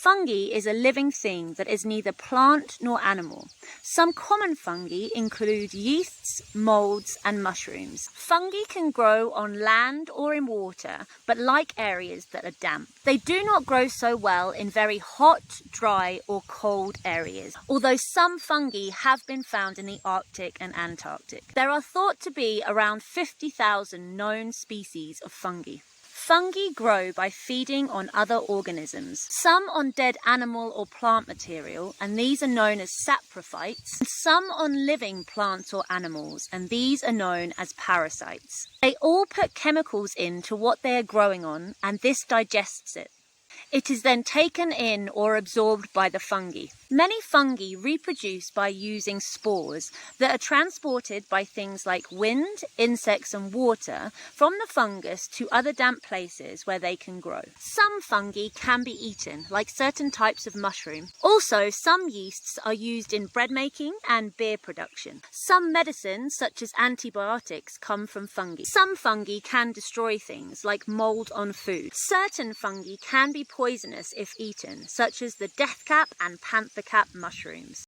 Fungi is a living thing that is neither plant nor animal. Some common fungi include yeasts, molds, and mushrooms. Fungi can grow on land or in water, but like areas that are damp. They do not grow so well in very hot, dry, or cold areas, although some fungi have been found in the Arctic and Antarctic. There are thought to be around 50,000 known species of fungi. Fungi grow by feeding on other organisms, some on dead animal or plant material, and these are known as saprophytes, and some on living plants or animals, and these are known as parasites. They all put chemicals into what they are growing on, and this digests it. It is then taken in or absorbed by the fungi. Many fungi reproduce by using spores that are transported by things like wind, insects and water from the fungus to other damp places where they can grow. Some fungi can be eaten, like certain types of mushroom. Also, some yeasts are used in bread making and beer production. Some medicines, such as antibiotics, come from fungi. Some fungi can destroy things, like mold on food. Certain fungi can be poisonous if eaten, such as the deathcap and panther cap mushrooms.